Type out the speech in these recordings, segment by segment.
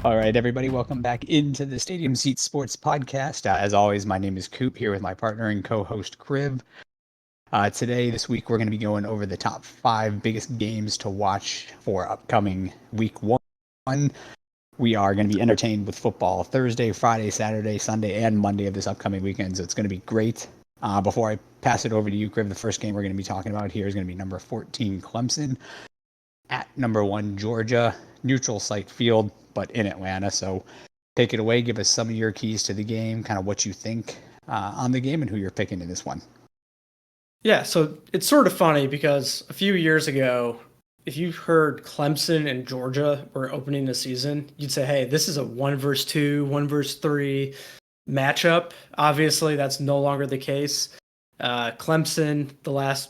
All right, everybody, welcome back into the Stadium Seat Sports Podcast. As always, my name is Coop here with my partner and co-host Crib. This week, we're going to be going over the top five biggest games to watch for upcoming week one. We are going to be entertained with football Thursday, Friday, Saturday, Sunday, and Monday of this upcoming weekend, so it's going to be great. Before I pass it over to you, Crib, the first game we're going to be talking about here is going to be number 14 Clemson at number one Georgia, neutral site field, but in Atlanta. So take it away. Give us some of your keys to the game, kind of what you think on the game and who you're picking in this one. Yeah, so it's sort of funny because a few years ago, if you heard Clemson and Georgia were opening the season, you'd say, hey, this is a one versus two, one versus three matchup. Obviously, that's no longer the case. Clemson, the last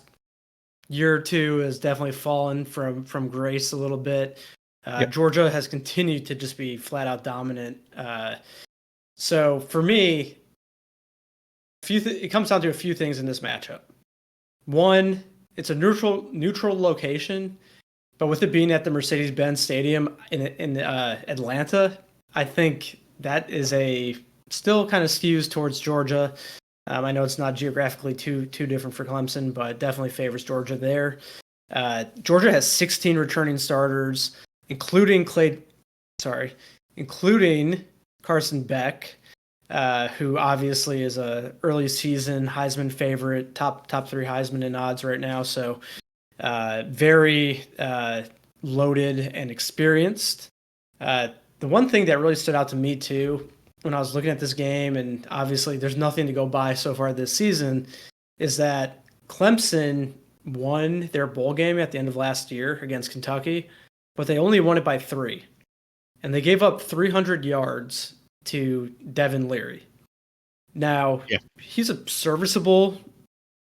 year or two, has definitely fallen from grace a little bit. Yep. Georgia has continued to just be flat out dominant. So for me, it comes down to a few things in this matchup. One, it's a neutral location, but with it being at the Mercedes-Benz Stadium in Atlanta, I think that is still kind of skews towards Georgia. I know it's not geographically too different for Clemson, but definitely favors Georgia there. Georgia has 16 returning starters, including Carson Beck, who obviously is a early season Heisman favorite, top three Heisman in odds right now. So very loaded and experienced. The one thing that really stood out to me too when I was looking at this game, and obviously there's nothing to go by so far this season, is that Clemson won their bowl game at the end of last year against Kentucky, but they only won it by 3. And they gave up 300 yards to Devin Leary. Now, Yeah. he's a serviceable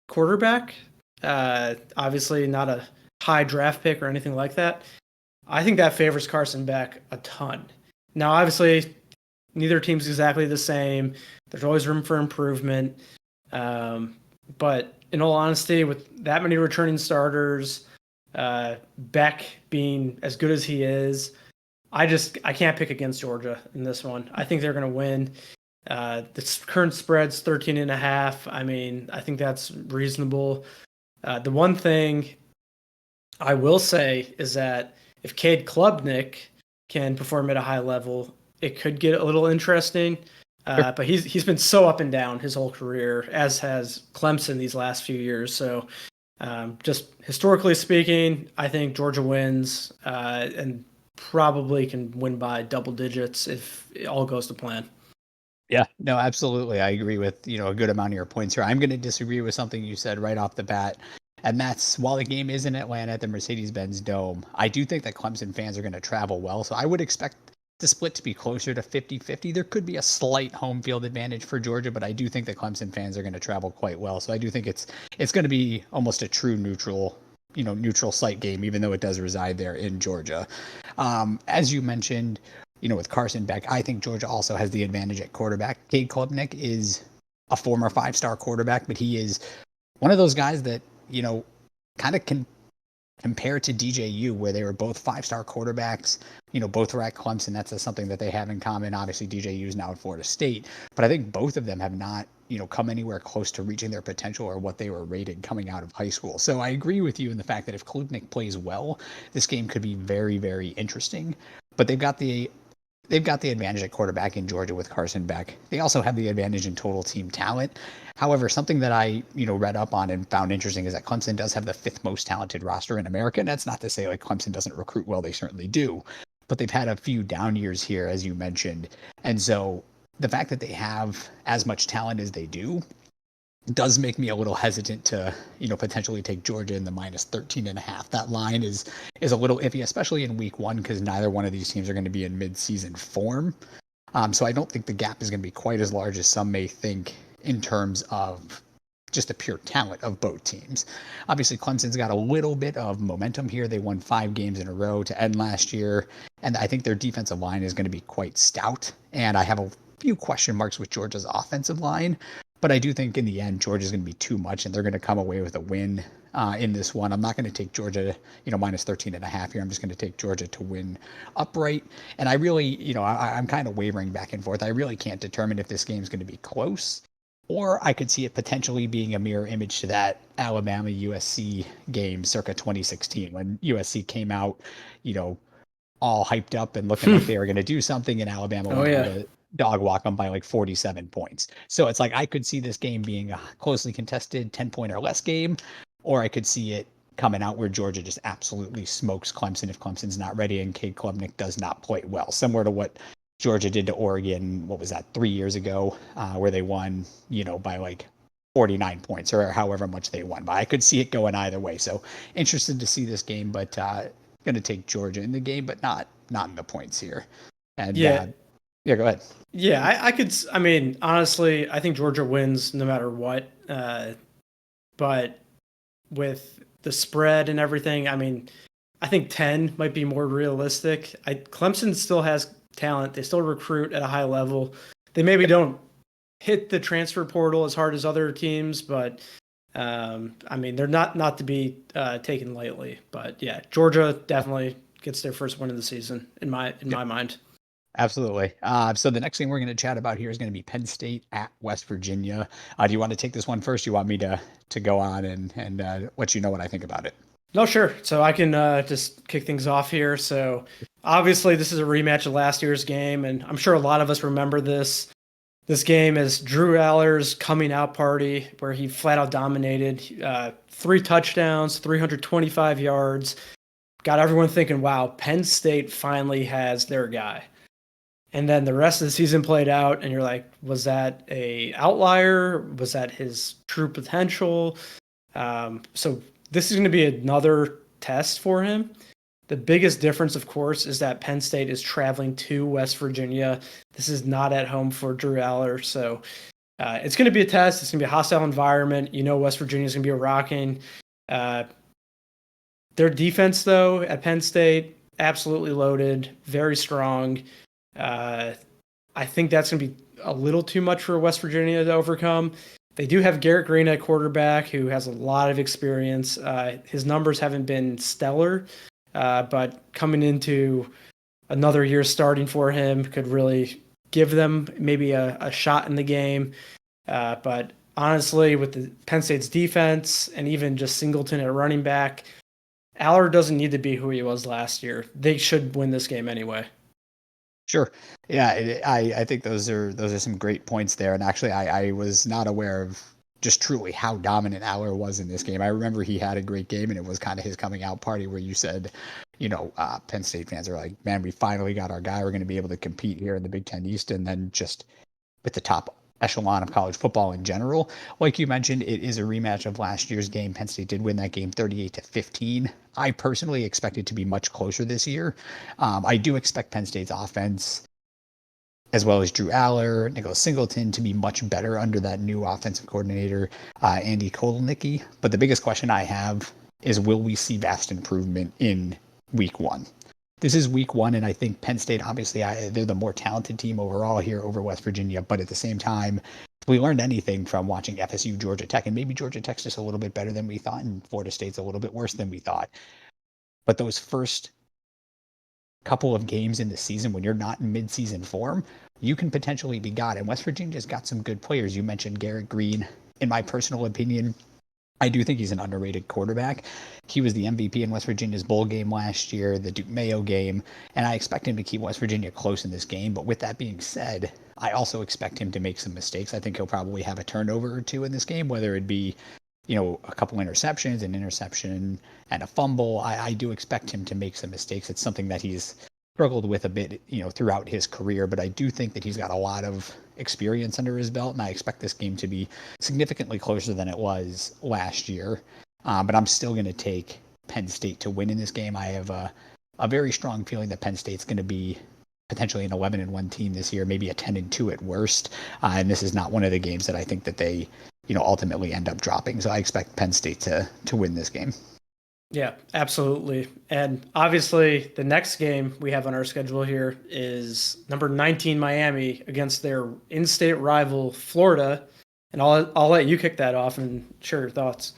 quarterback. Obviously, not a high draft pick or anything like that. I think that favors Carson Beck a ton. Now, obviously, neither team's exactly the same. There's always room for improvement. But in all honesty, with that many returning starters, Beck being as good as he is, I can't pick against Georgia in this one. I think they're going to win. The current spread's 13.5. I mean, I think that's reasonable. The one thing I will say is that if Cade Klubnik can perform at a high level, it could get a little interesting. But he's been so up and down his whole career, as has Clemson these last few years. So just historically speaking, I think Georgia wins and probably can win by double digits if it all goes to plan. Yeah, no, absolutely. I agree with, a good amount of your points here. I'm going to disagree with something you said right off the bat. And that's while the game is in Atlanta at the Mercedes-Benz Dome, I do think that Clemson fans are going to travel well. So I would expect the split to be closer to 50-50. There could be a slight home field advantage for Georgia, but I do think that Clemson fans are going to travel quite well. So I do think it's going to be almost a true neutral site game, even though it does reside there in Georgia. As you mentioned, with Carson Beck, I think Georgia also has the advantage at quarterback. Cade Klubnik is a former 5-star quarterback, but he is one of those guys that, kind of can compare to DJU, where they were both 5-star quarterbacks. Both were at Clemson. That's something that they have in common. Obviously, DJU is now at Florida State, but I think both of them have not, come anywhere close to reaching their potential or what they were rated coming out of high school. So I agree with you in the fact that if Klubnik plays well, this game could be very, very interesting. But they've got the advantage at quarterback in Georgia with Carson Beck. They also have the advantage in total team talent. However, something that I, read up on and found interesting is that Clemson does have the 5th most talented roster in America. And that's not to say like Clemson doesn't recruit well. They certainly do. But they've had a few down years here, as you mentioned. And so the fact that they have as much talent as they do does make me a little hesitant to, potentially take Georgia in the minus 13.5. That line is a little iffy, especially in week one, because neither one of these teams are going to be in mid-season form. So I don't think the gap is going to be quite as large as some may think in terms of just the pure talent of both teams. Obviously, Clemson's got a little bit of momentum here. They won 5 games in a row to end last year, and I think their defensive line is going to be quite stout. And I have a few question marks with Georgia's offensive line. But I do think in the end, Georgia's going to be too much, and they're going to come away with a win in this one. I'm not going to take Georgia, minus 13.5 here. I'm just going to take Georgia to win upright. And I really, I'm kind of wavering back and forth. I really can't determine if this game is going to be close, or I could see it potentially being a mirror image to that Alabama USC game circa 2016 when USC came out, all hyped up and looking like they were going to do something, and Alabama Oh went on yeah. to dog walk them by like 47 points. So it's like I could see this game being a closely contested 10-point or less game, or I could see it coming out where Georgia just absolutely smokes Clemson if Clemson's not ready and Cade Klubnik does not play well, similar to what Georgia did to Oregon. What was that, 3 years ago, where they won, by like 49 points or however much they won. But I could see it going either way. So interested to see this game, but going to take Georgia in the game, but not in the points here. And Yeah. yeah, go ahead. Yeah, I could. I mean, honestly, I think Georgia wins no matter what. But with the spread and everything, I mean, I think 10 might be more realistic. Clemson still has talent. They still recruit at a high level. They maybe don't hit the transfer portal as hard as other teams, but I mean, they're not to be taken lightly. But yeah, Georgia definitely gets their first win of the season in my mind. Absolutely. So the next thing we're going to chat about here is going to be Penn State at West Virginia. Do you want to take this one first? Do you want me to go on and let you know what I think about it? No, sure. So I can just kick things off here. So obviously, this is a rematch of last year's game, and I'm sure a lot of us remember this. This game is Drew Aller's coming out party where he flat out dominated 3 touchdowns, 325 yards, got everyone thinking, wow, Penn State finally has their guy. And then the rest of the season played out, and you're like, was that a outlier? Was that his true potential? So this is going to be another test for him. The biggest difference, of course, is that Penn State is traveling to West Virginia. This is not at home for Drew Aller. So it's going to be a test. It's going to be a hostile environment. West Virginia is going to be a rocking. Their defense, though, at Penn State, absolutely loaded, very strong. I think that's going to be a little too much for West Virginia to overcome. They do have Garrett Green at quarterback, who has a lot of experience. His numbers haven't been stellar, but coming into another year starting for him could really give them maybe a shot in the game. But honestly, with the Penn State's defense and even just Singleton at running back, Aller doesn't need to be who he was last year. They should win this game anyway. Sure. Yeah, I think those are some great points there. And actually, I was not aware of just truly how dominant Aller was in this game. I remember he had a great game, and it was kind of his coming out party where you said, Penn State fans are like, man, we finally got our guy. We're going to be able to compete here in the Big Ten East, and then just with the top echelon of college football in general. Like you mentioned, it is a rematch of last year's game. Penn State did win that game 38-15. I personally expect it to be much closer this year. I do expect Penn State's offense, as well as Drew Aller, Nicholas Singleton, to be much better under that new offensive coordinator, Andy Kotelnicki. But the biggest question I have is, will we see vast improvement in week one? This is week one, and I think Penn State, obviously, they're the more talented team overall here over West Virginia. But at the same time, if we learned anything from watching FSU, Georgia Tech, and maybe Georgia Tech's just a little bit better than we thought, and Florida State's a little bit worse than we thought. But those first couple of games in the season, when you're not in midseason form, you can potentially be got. And West Virginia's got some good players. You mentioned Garrett Green. In my personal opinion, I do think he's an underrated quarterback. He was the MVP in West Virginia's bowl game last year, the Duke Mayo game, and I expect him to keep West Virginia close in this game. But with that being said, I also expect him to make some mistakes. I think he'll probably have a turnover or two in this game, whether it be, a couple interceptions, an interception and a fumble. I do expect him to make some mistakes. It's something that he's struggled with a bit, throughout his career, but I do think that he's got a lot of experience under his belt, and I expect this game to be significantly closer than it was last year. But I'm still going to take Penn State to win in this game. I have a very strong feeling that Penn State's going to be potentially an 11-1 team this year, maybe a 10-2 at worst. And this is not one of the games that I think that they, ultimately end up dropping. So I expect Penn State to win this game. Yeah, absolutely. And obviously, the next game we have on our schedule here is number 19 Miami against their in-state rival Florida. And I'll let you kick that off and share your thoughts.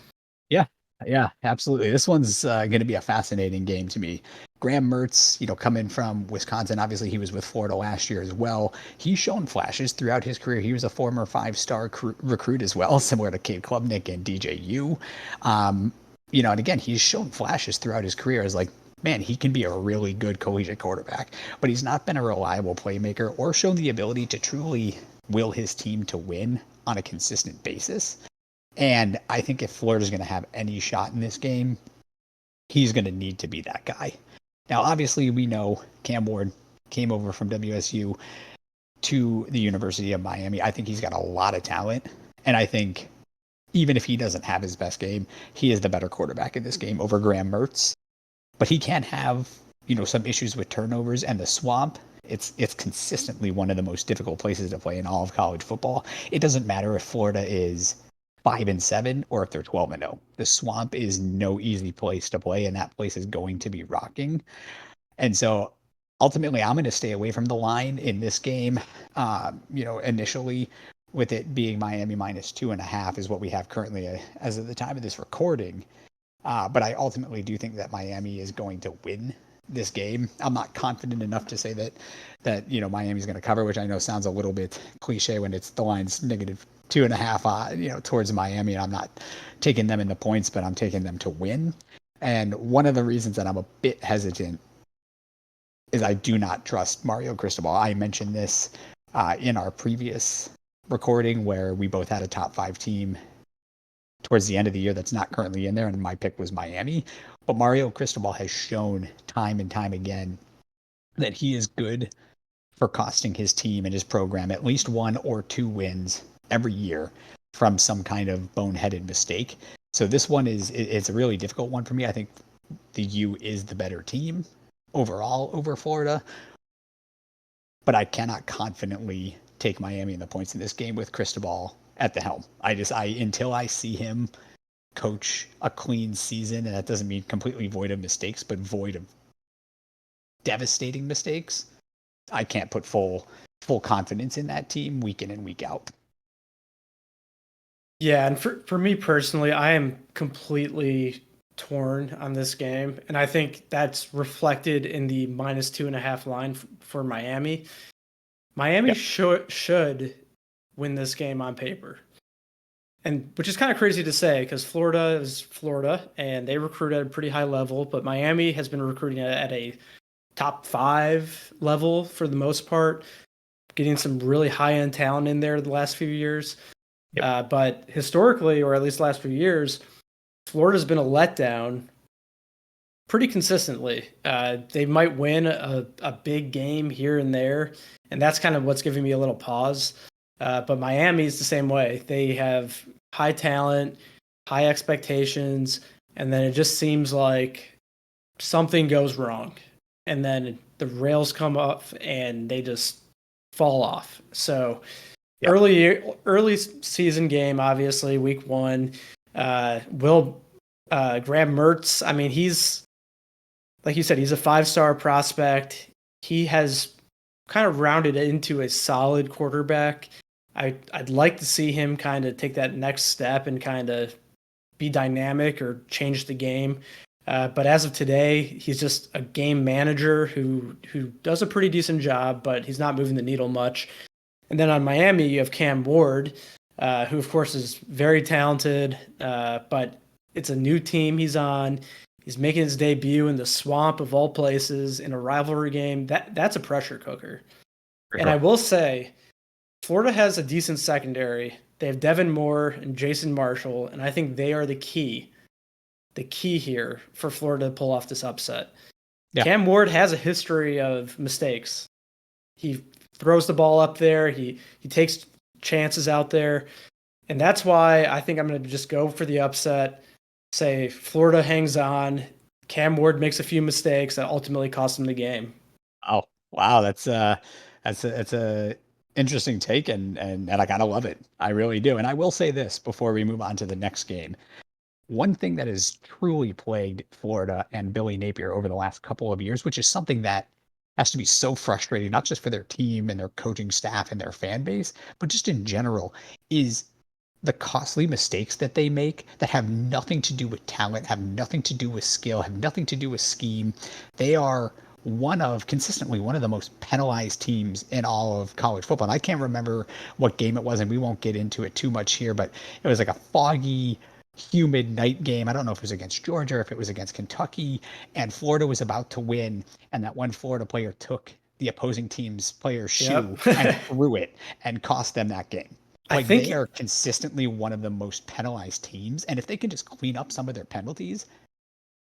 Yeah, yeah, absolutely. This one's going to be a fascinating game to me. Graham Mertz, coming from Wisconsin, obviously he was with Florida last year as well. He's shown flashes throughout his career. He was a former five-star recruit as well, similar to Cade Klubnik and DJU. And again, he's shown flashes throughout his career as like, man, he can be a really good collegiate quarterback, but he's not been a reliable playmaker or shown the ability to truly will his team to win on a consistent basis. And I think if Florida's going to have any shot in this game, he's going to need to be that guy. Now, obviously, we know Cam Ward came over from WSU to the University of Miami. I think he's got a lot of talent. And I think even if he doesn't have his best game, he is the better quarterback in this game over Graham Mertz. But he can have, some issues with turnovers and the swamp. It's consistently one of the most difficult places to play in all of college football. It doesn't matter if Florida is 5-7 or if they're 12-0. The swamp is no easy place to play, and that place is going to be rocking. And so ultimately, I'm going to stay away from the line in this game. Initially, with it being Miami -2.5 is what we have currently as of the time of this recording. But I ultimately do think that Miami is going to win this game. I'm not confident enough to say that Miami's going to cover, which I know sounds a little bit cliche when it's the line's -2.5, towards Miami. And I'm not taking them in the points, but I'm taking them to win. And one of the reasons that I'm a bit hesitant is I do not trust Mario Cristobal. I mentioned this in our previous recording where we both had a top 5 team towards the end of the year that's not currently in there, and my pick was Miami. But Mario Cristobal has shown time and time again that he is good for costing his team and his program at least 1 or 2 wins every year from some kind of boneheaded mistake. So this one it's a really difficult one for me. I think the U is the better team overall over Florida, but I cannot confidently take Miami in the points in this game with Cristobal at the helm. Until I see him coach a clean season, and that doesn't mean completely void of mistakes, but void of devastating mistakes, I can't put full confidence in that team week in and week out. Yeah, and for me personally, I am completely torn on this game, and I think that's reflected in the -2.5 line for Miami. Miami Yep. should win this game on paper. And which is kind of crazy to say because Florida is Florida and they recruit at a pretty high level, but Miami has been recruiting at a top 5 level for the most part, getting some really high end talent in there the last few years. Yep. But historically, or at least the last few years, Florida's been a letdown pretty consistently. They might win a big game here and there, and that's kind of what's giving me a little pause. But Miami is the same way. They have high talent, high expectations, and then it just seems like something goes wrong. And then the rails come up and they just fall off. So Yep. early season game, obviously, week 1. Will Graham Mertz, I mean, he's like you said, he's a 5-star prospect. He has kind of rounded into a solid quarterback. I'd like to see him kind of take that next step and kind of be dynamic or change the game. But as of today, he's just a game manager who does a pretty decent job, but he's not moving the needle much. And then on Miami, you have Cam Ward, who of course is very talented, but it's a new team he's on. He's making his debut in the swamp of all places in a rivalry game. That's a pressure cooker. For And I sure. will say, Florida has a decent secondary. They have Devin Moore and Jason Marshall, and I think they are the key here for Florida to pull off this upset. Yeah. Cam Ward has a history of mistakes. He throws the ball up there. He takes chances out there. And that's why I think I'm going to just go for the upset, say Florida hangs on. Cam Ward makes a few mistakes that ultimately cost him the game. Oh, wow. That's a interesting take, and I kind of love it. I really do. And I will say this before we move on to the next game. One thing that has truly plagued Florida and Billy Napier over the last couple of years, which is something that has to be so frustrating, not just for their team and their coaching staff and their fan base, but just in general, is the costly mistakes that they make that have nothing to do with talent, have nothing to do with skill, have nothing to do with scheme. They are consistently one of the most penalized teams in all of college football. And I can't remember what game it was, and we won't get into it too much here, but it was like a foggy, humid night game. I don't know if it was against Georgia or if it was against Kentucky, and Florida was about to win, and that one Florida player took the opposing team's player's shoe Yep. and threw it and cost them that game. I Like, they think are consistently one of the most penalized teams, and if they can just clean up some of their penalties,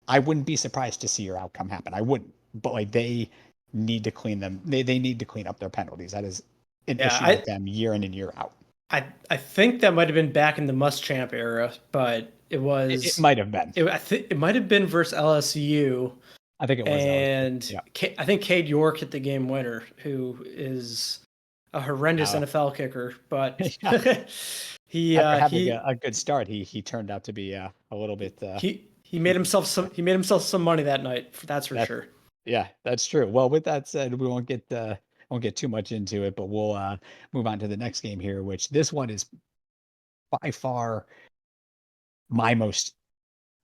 I wouldn't be surprised to see your outcome happen. I wouldn't, but like, they need to clean them. They need to clean up their penalties. That is an yeah, issue with them year in and year out. I think that might have been back in the Muschamp era, but It might have been. I think it might have been versus LSU. I think it was LSU. And Yeah. I think Cade York hit the game winner, who is a horrendous NFL kicker, but Yeah. he After having he a good start, he turned out to be a little bit. he made himself some money that night. That's for sure. Yeah, that's true. Well, with that said, we won't get too much into it, but we'll move on to the next game here, which this one is by far my most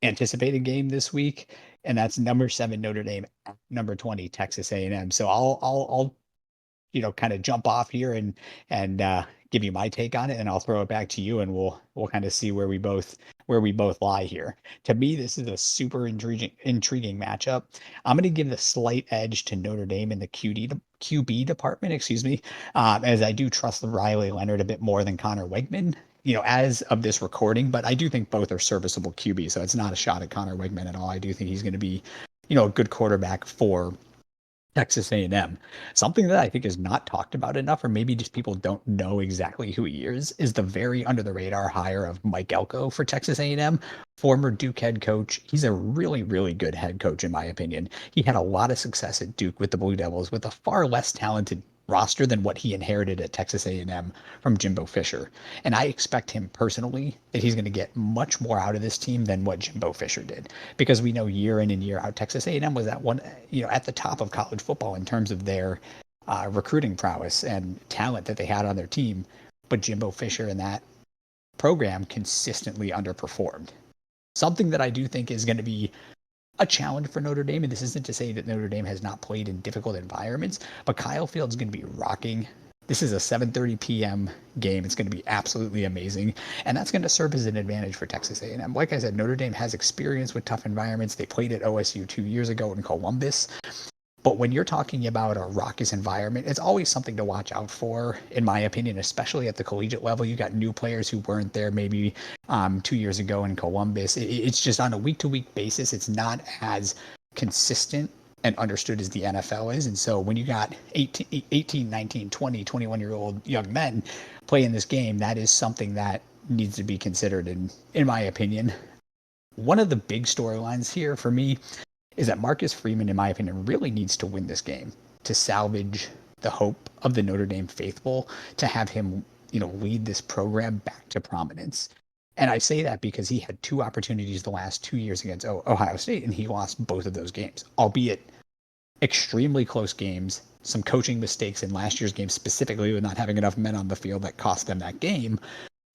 anticipated game this week, and that's number 7 Notre Dame at number 20 Texas A&M. So I'll kind of jump off here and give you my take on it, and I'll throw it back to you, and we'll kind of see where we both lie here. To me, this is a super intriguing matchup. I'm going to give the slight edge to Notre Dame in the QB department, excuse me, as I do trust Riley Leonard a bit more than Connor Wegman, as of this recording, but I do think both are serviceable QB, so it's not a shot at Connor Wegman at all. I do think he's going to be, a good quarterback for Texas A&M. Something that I think is not talked about enough, or maybe just people don't know exactly who he is the very under the radar hire of Mike Elko for Texas A&M, former Duke head coach. He's a really, really good head coach, in my opinion. He had a lot of success at Duke with the Blue Devils with a far less talented roster than what he inherited at Texas A&M from Jimbo Fisher. And I expect him personally that he's going to get much more out of this team than what Jimbo Fisher did, because we know year in and year out Texas A&M was at at the top of college football in terms of their recruiting prowess and talent that they had on their team. But Jimbo Fisher and that program consistently underperformed. Something that I do think is going to be a challenge for Notre Dame, and this isn't to say that Notre Dame has not played in difficult environments, but Kyle Field's going to be rocking. This is a 7:30 p.m. game. It's going to be absolutely amazing, and that's going to serve as an advantage for Texas A&M. Like I said, Notre Dame has experience with tough environments. They played at OSU 2 years ago in Columbus. But when you're talking about a raucous environment, it's always something to watch out for, in my opinion, especially at the collegiate level. You got new players who weren't there maybe 2 years ago in Columbus. It's just on a week-to-week basis. It's not as consistent and understood as the NFL is. And so when you got 18, 19, 20, 21-year-old young men playing this game, that is something that needs to be considered, in my opinion. One of the big storylines here for me is that Marcus Freeman, in my opinion, really needs to win this game to salvage the hope of the Notre Dame faithful, to have him, lead this program back to prominence. And I say that because he had 2 opportunities the last 2 years against Ohio State, and he lost both of those games, albeit extremely close games, some coaching mistakes in last year's game, specifically with not having enough men on the field that cost them that game.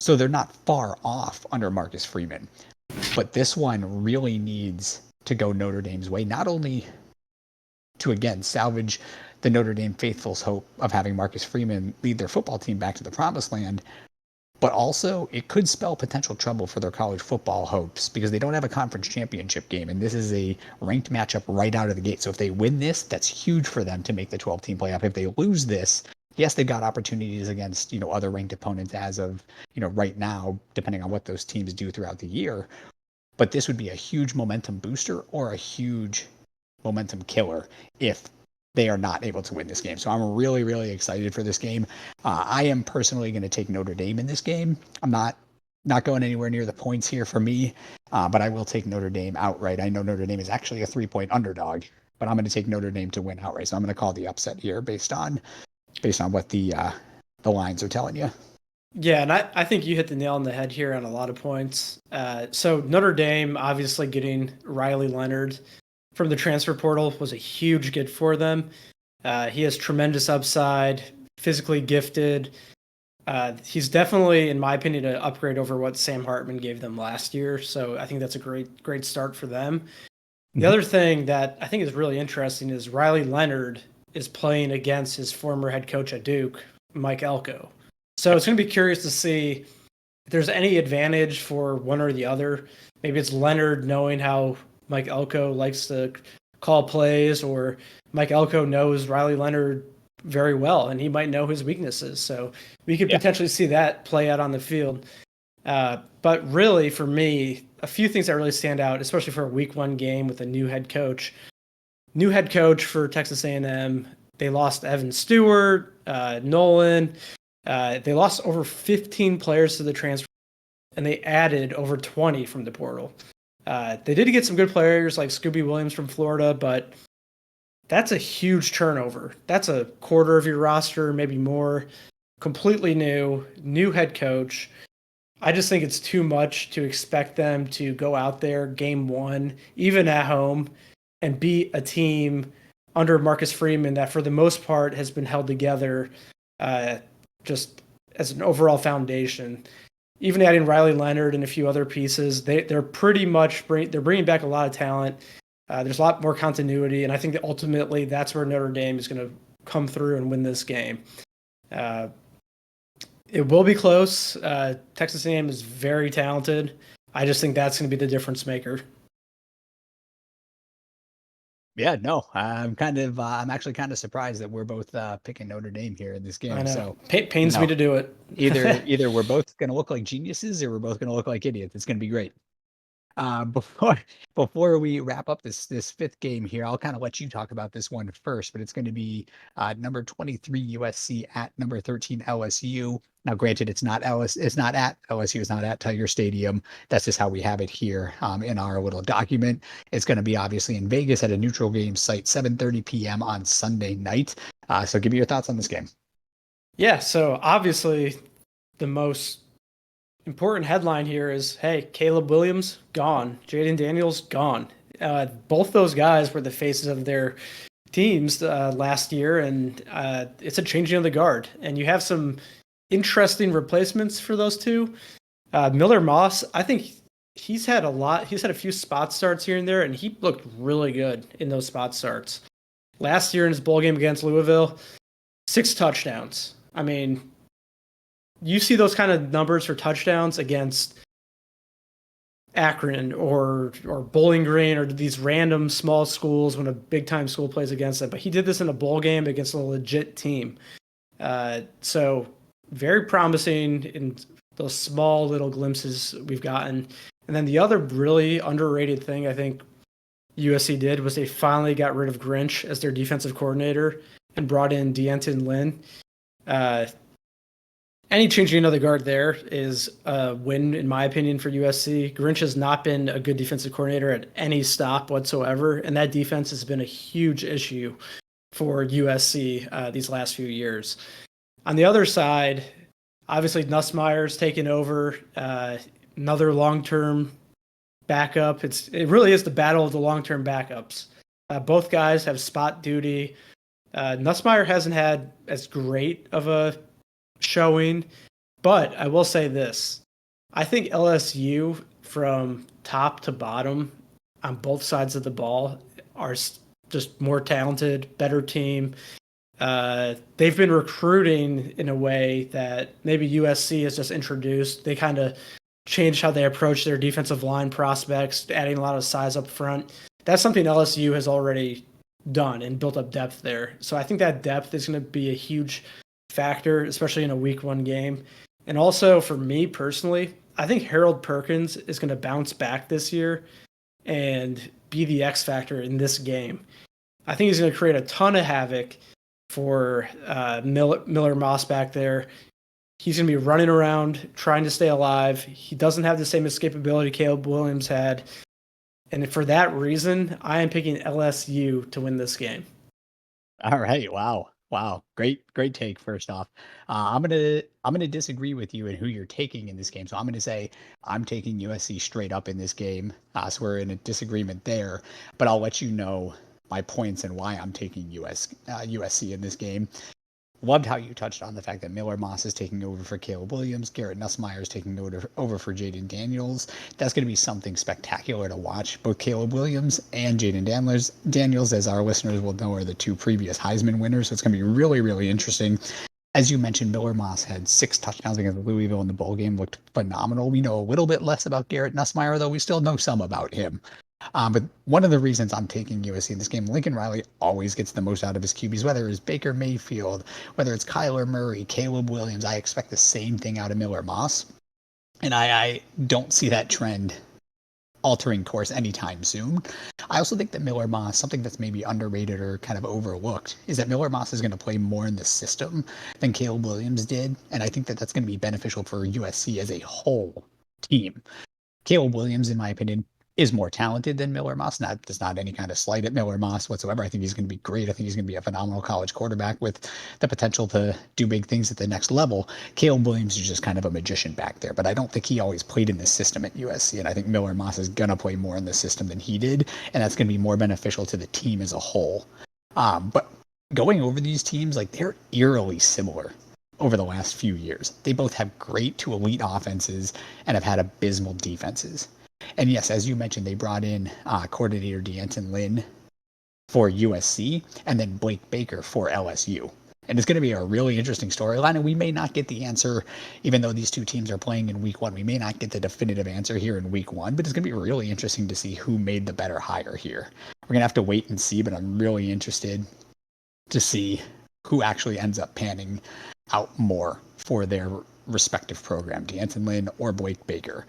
So they're not far off under Marcus Freeman. But this one really needs to go Notre Dame's way, not only to, again, salvage the Notre Dame faithful's hope of having Marcus Freeman lead their football team back to the promised land, but also it could spell potential trouble for their college football hopes, because they don't have a conference championship game, and this is a ranked matchup right out of the gate. So if they win this, that's huge for them to make the 12-team playoff. If they lose this, yes, they've got opportunities against, other ranked opponents as of, right now, depending on what those teams do throughout the year. But this would be a huge momentum booster or a huge momentum killer if they are not able to win this game. So I'm really, really excited for this game. I am personally going to take Notre Dame in this game. I'm not going anywhere near the points here for me, but I will take Notre Dame outright. I know Notre Dame is actually a 3-point underdog, but I'm going to take Notre Dame to win outright. So I'm going to call the upset here based on what the lines are telling you. Yeah, and I think you hit the nail on the head here on a lot of points. So Notre Dame, obviously getting Riley Leonard from the transfer portal was a huge get for them. He has tremendous upside, physically gifted. He's definitely, in my opinion, an upgrade over what Sam Hartman gave them last year. So I think that's a great start for them. The Mhm. other thing that I think is really interesting is Riley Leonard is playing against his former head coach at Duke, Mike Elko. So it's going to be curious to see if there's any advantage for one or the other. Maybe it's Leonard knowing how Mike Elko likes to call plays, or Mike Elko knows Riley Leonard very well and he might know his weaknesses. So we could Yeah. potentially see that play out on the field. But really, for me, a few things that really stand out, especially for a week one game with a new head coach. New head coach for Texas A&M. They lost Evan Stewart, Nolan. They lost over 15 players to the transfer, and they added over 20 from the portal. They did get some good players like Scooby Williams from Florida, but that's a huge turnover. That's a quarter of your roster, maybe more. Completely new head coach. I just think it's too much to expect them to go out there game one, even at home, and beat a team under Marcus Freeman that, for the most part, has been held together uh, just as an overall foundation. Even adding Riley Leonard and a few other pieces, they're pretty much they're bringing back a lot of talent. There's a lot more continuity, and I think that ultimately that's where Notre Dame is going to come through and win this game. Uh, it will be close. Texas A&M is very talented. I just think that's going to be the difference maker. Yeah, no, I'm actually kind of surprised that we're both picking Notre Dame here in this I game. know. So, you Pains me know, to do it. either we're both going to look like geniuses or we're both going to look like idiots. It's going to be great. Before we wrap up this fifth game here, I'll kind of let you talk about this one first, but it's going to be number 23 USC at number 13 LSU. Now, granted, it's not at LSU, it's not at Tiger Stadium. That's just how we have it here in our little document. It's going to be obviously in Vegas at a neutral game site, 7:30 p.m. on Sunday night. So, give me your thoughts on this game. Yeah, so obviously the most important headline here is, hey, Caleb Williams gone, Jaden Daniels gone. Both those guys were the faces of their teams last year, and it's a changing of the guard. And you have some interesting replacements for those two. Miller Moss, I think he's had a lot. He's had a few spot starts here and there, and he looked really good in those spot starts. Last year in his bowl game against Louisville, 6 touchdowns. I mean, you see those kind of numbers for touchdowns against Akron or Bowling Green or these random small schools when a big time school plays against them. But he did this in a bowl game against a legit team. So very promising in those small little glimpses we've gotten. And then the other really underrated thing I think USC did was they finally got rid of Grinch as their defensive coordinator and brought in D'Anton Lynn. Uh, any changing of the guard there is a win, in my opinion, for USC. Grinch has not been a good defensive coordinator at any stop whatsoever, and that defense has been a huge issue for USC these last few years. On the other side, obviously Nussmeier's taken over, another long-term backup. It really is the battle of the long-term backups. Both guys have spot duty. Nussmeier hasn't had as great of a showing, but I will say this. I think LSU from top to bottom on both sides of the ball are just more talented, better team. They've been recruiting in a way that maybe USC has just introduced. They kind of changed how they approach their defensive line prospects, adding a lot of size up front. That's something LSU has already done and built up depth there. So I think that depth is going to be a huge factor, especially in a week one game. And also for me personally, I think Harold Perkins is going to bounce back this year and be the X factor in this game. I think he's going to create a ton of havoc for Miller Moss back there. He's going to be running around trying to stay alive. He doesn't have the same escapability Caleb Williams had. And for that reason, I am picking LSU to win this game. All right. Wow. Wow. Great take. First off, I'm gonna disagree with you in who you're taking in this game. So I'm gonna say I'm taking USC straight up in this game. So we're in a disagreement there. But I'll let you know my points and why I'm taking USC in this game. Loved how you touched on the fact that Miller Moss is taking over for Caleb Williams, Garrett Nussmeier is taking over for Jaden Daniels. That's going to be something spectacular to watch. Both Caleb Williams and Jaden Daniels, as our listeners will know, are the two previous Heisman winners. So it's going to be really, really interesting. As you mentioned, Miller Moss had 6 touchdowns against Louisville in the bowl game, looked phenomenal. We know a little bit less about Garrett Nussmeier, though we still know some about him. But one of the reasons I'm taking USC in this game, Lincoln Riley always gets the most out of his QBs, whether it's Baker Mayfield, whether it's Kyler Murray, Caleb Williams. I expect the same thing out of Miller Moss. And I don't see that trend altering course anytime soon. I also think that Miller Moss, something that's maybe underrated or kind of overlooked, is that Miller Moss is going to play more in the system than Caleb Williams did. And I think that that's going to be beneficial for USC as a whole team. Caleb Williams, in my opinion, is more talented than Miller Moss. There's not any kind of slight at Miller Moss whatsoever. I think he's going to be great. I think he's going to be a phenomenal college quarterback with the potential to do big things at the next level. Caleb Williams is just kind of a magician back there, but I don't think he always played in the system at USC, and I think Miller Moss is going to play more in the system than he did, and that's going to be more beneficial to the team as a whole. But going over these teams, like, they're eerily similar over the last few years. They both have great to elite offenses and have had abysmal defenses. And yes, as you mentioned, they brought in coordinator D'Anton Lynn for USC and then Blake Baker for LSU. And it's going to be a really interesting storyline, and we may not get the answer, even though these two teams are playing in week 1. We may not get the definitive answer here in week 1, but it's going to be really interesting to see who made the better hire here. We're going to have to wait and see, but I'm really interested to see who actually ends up panning out more for their respective program, D'Anton Lynn or Blake Baker.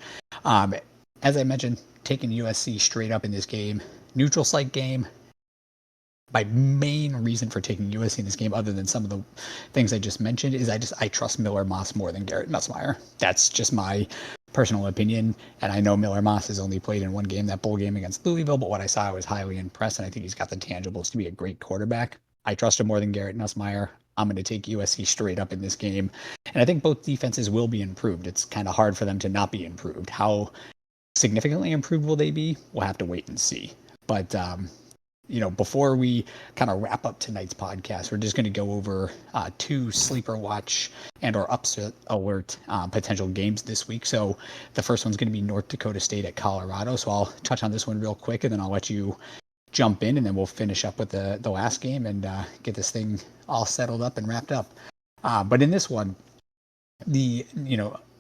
As I mentioned, taking USC straight up in this game, neutral site game. My main reason for taking USC in this game, other than some of the things I just mentioned, is I trust Miller Moss more than Garrett Nussmeier. That's just my personal opinion, and I know Miller Moss has only played in one game, that bowl game against Louisville, but what I saw, I was highly impressed, and I think he's got the tangibles to be a great quarterback. I trust him more than Garrett Nussmeier. I'm going to take USC straight up in this game, and I think both defenses will be improved. It's kind of hard for them to not be improved. How significantly improved will they be? We'll have to wait and see. But before we kind of wrap up tonight's podcast, we're just going to go over 2 sleeper watch and or upset alert potential games this week. So the first one's going to be North Dakota State at Colorado. So I'll touch on this one real quick, and then I'll let you jump in, and then we'll finish up with the last game and get this thing all settled up and wrapped up. But in this one,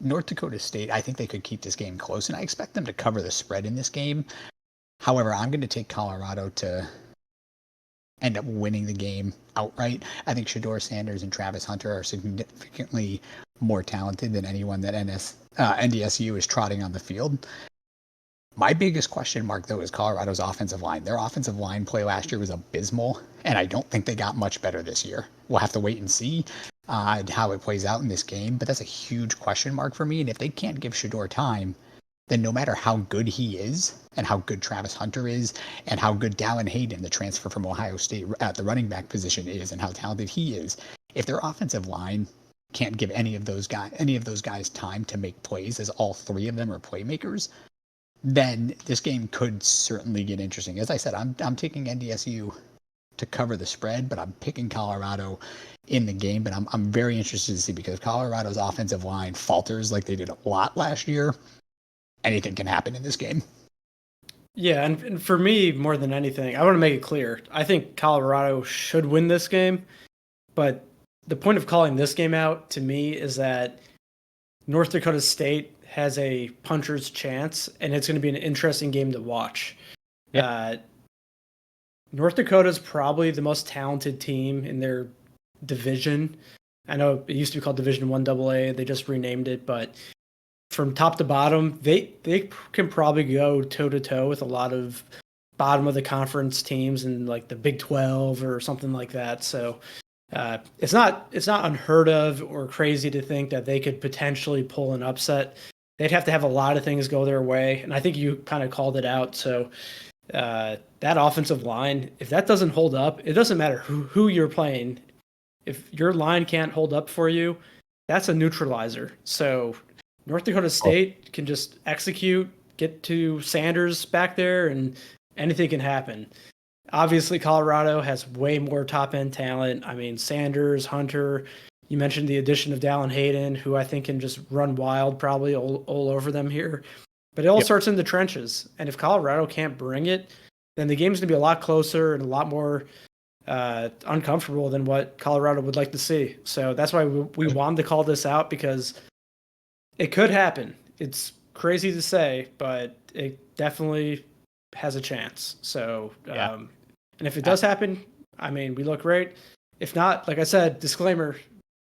North Dakota State, I think they could keep this game close, and I expect them to cover the spread in this game. However, I'm going to take Colorado to end up winning the game outright. I think Shedeur Sanders and Travis Hunter are significantly more talented than anyone that NDSU is trotting on the field. My biggest question mark, though, is Colorado's offensive line. Their offensive line play last year was abysmal, and I don't think they got much better this year. We'll have to wait and see how it plays out in this game, but that's a huge question mark for me. And if they can't give Shedeur time, then no matter how good he is and how good Travis Hunter is and how good Dallin Hayden, the transfer from Ohio State at the running back position, is and how talented he is, if their offensive line can't give any of those guys time to make plays, as all 3 of them are playmakers, then this game could certainly get interesting. As I said, I'm taking NDSU to cover the spread, but I'm picking Colorado in the game. But I'm very interested to see, because Colorado's offensive line falters like they did a lot last year. Anything can happen in this game. Yeah, and for me, more than anything, I want to make it clear. I think Colorado should win this game, but the point of calling this game out to me is that North Dakota State has a puncher's chance, and it's going to be an interesting game to watch. Yep. North Dakota is probably the most talented team in their division. I know it used to be called Division 1 AA. They just renamed it, but from top to bottom, they can probably go toe-to-toe with a lot of bottom of the conference teams in like the Big 12 or something like that. So it's not unheard of or crazy to think that they could potentially pull an upset. They'd have to have a lot of things go their way, and I think you kind of called it out. So that offensive line, if that doesn't hold up, it doesn't matter who you're playing. If your line can't hold up for you, that's a neutralizer. So North Dakota State can just execute, get to Sanders back there, and anything can happen. Obviously, Colorado has way more top end talent. I mean, Sanders, Hunter. You mentioned the addition of Dallin Hayden, who I think can just run wild, probably all over them here. But it all Yep. starts in the trenches, and if Colorado can't bring it, then the game's gonna be a lot closer and a lot more uncomfortable than what Colorado would like to see. So that's why we wanted to call this out because it could happen. It's crazy to say, but it definitely has a chance. So, Yeah. and if it does happen, I mean, we look great. If not, like I said, disclaimer,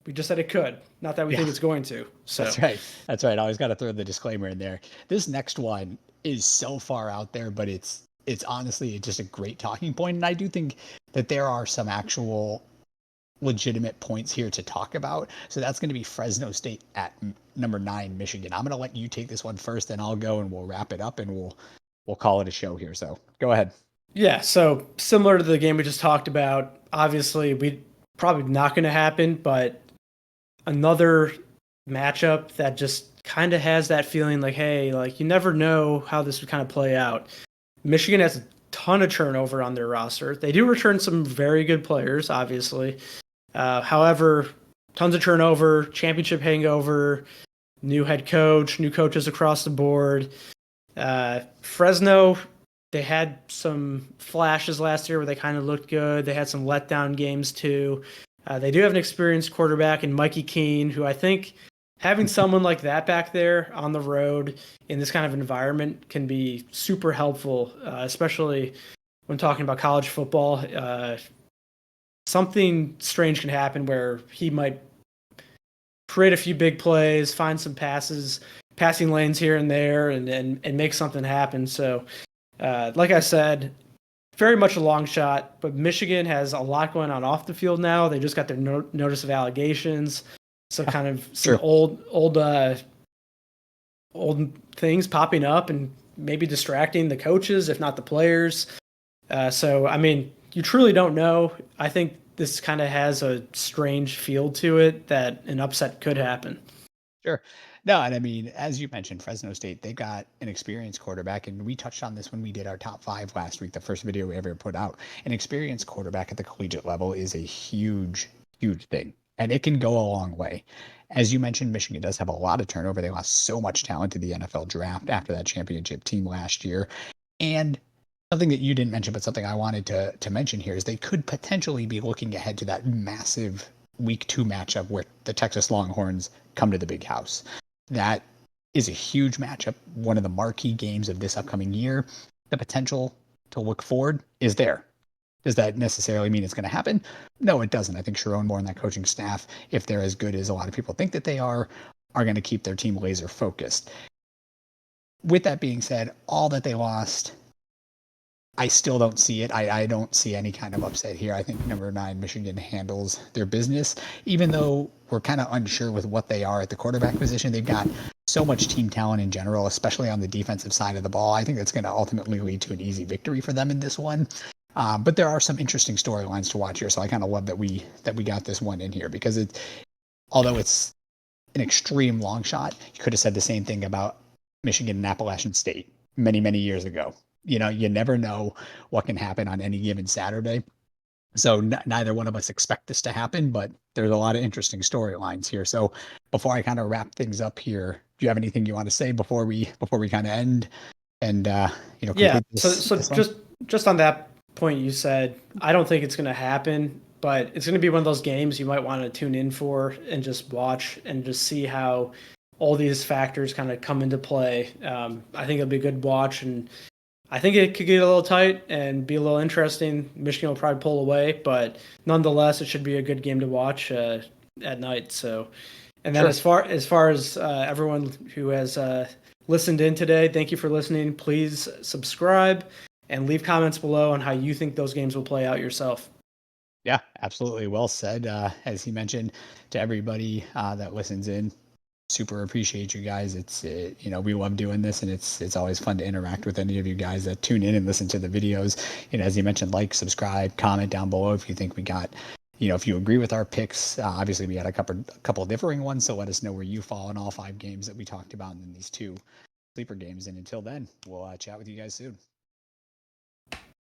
we just said it could, not that we think it's going to. So That's right. That's right. I always got to throw the disclaimer in there. This next one is so far out there, but it's honestly just a great talking point. And I do think that there are some actual legitimate points here to talk about. So that's going to be Fresno State at number 9, Michigan. I'm going to let you take this one first, then I'll go and we'll wrap it up and we'll call it a show here. So go ahead. Yeah, so similar to the game we just talked about, obviously we probably not going to happen, but another matchup that just kind of has that feeling like, hey, like you never know how this would kind of play out. Michigan has a ton of turnover on their roster. They do return some very good players, obviously. However, tons of turnover, championship hangover, new head coach, new coaches across the board. Fresno, they had some flashes last year where they kind of looked good. They had some letdown games too. They do have an experienced quarterback in Mikey Keene, who I think having someone like that back there on the road in this kind of environment can be super helpful, especially when talking about college football. Something strange can happen where he might create a few big plays, find some passing lanes here and there, and make something happen. So, like I said, very much a long shot, but Michigan has a lot going on off the field now. They just got their notice of allegations, so kind of some old things popping up and maybe distracting the coaches, if not the players. So, I mean, you truly don't know. I think this kind of has a strange feel to it that an upset could happen. Sure. No, and I mean, as you mentioned, Fresno State, they've got an experienced quarterback, and we touched on this when we did our top 5 last week, the first video we ever put out. An experienced quarterback at the collegiate level is a huge, huge thing, and it can go a long way. As you mentioned, Michigan does have a lot of turnover. They lost so much talent to the NFL draft after that championship team last year. And something that you didn't mention, but something I wanted to mention here is they could potentially be looking ahead to that massive week 2 matchup where the Texas Longhorns come to the big house. That is a huge matchup, one of the marquee games of this upcoming year. The potential to look forward is there. Does that necessarily mean it's going to happen? No, it doesn't. I think Sharon Moore and that coaching staff, if they're as good as a lot of people think that they are going to keep their team laser focused. With that being said, all that they lost, I still don't see it. I don't see any kind of upset here. I think number 9, Michigan handles their business, even though we're kind of unsure with what they are at the quarterback position. They've got so much team talent in general, especially on the defensive side of the ball. I think that's going to ultimately lead to an easy victory for them in this one. But there are some interesting storylines to watch here. So I kind of love that we got this one in here because although it's an extreme long shot, you could have said the same thing about Michigan and Appalachian State many, many years ago. You know, you never know what can happen on any given Saturday. So neither one of us expect this to happen, but there's a lot of interesting storylines here. So before I kind of wrap things up here, do you have anything you want to say before we kind of end and Yeah. complete this? So just on that point you said, I don't think it's going to happen, but it's going to be one of those games you might want to tune in for and just watch and just see how all these factors kind of come into play. I think it'll be a good watch, and I think it could get a little tight and be a little interesting. Michigan will probably pull away, but nonetheless, it should be a good game to watch at night. So, and then Sure. as far as everyone who has listened in today, thank you for listening. Please subscribe and leave comments below on how you think those games will play out yourself. Yeah, absolutely. Well said. As he mentioned, to everybody that listens in, super appreciate you guys. It's we love doing this, and it's always fun to interact with any of you guys that tune in and listen to the videos. As you mentioned, like, subscribe, comment down below if you think we got, if you agree with our picks. Obviously, we had a couple of differing ones, so let us know where you fall in all 5 games that we talked about, and then these 2 sleeper games. And until then, we'll chat with you guys soon.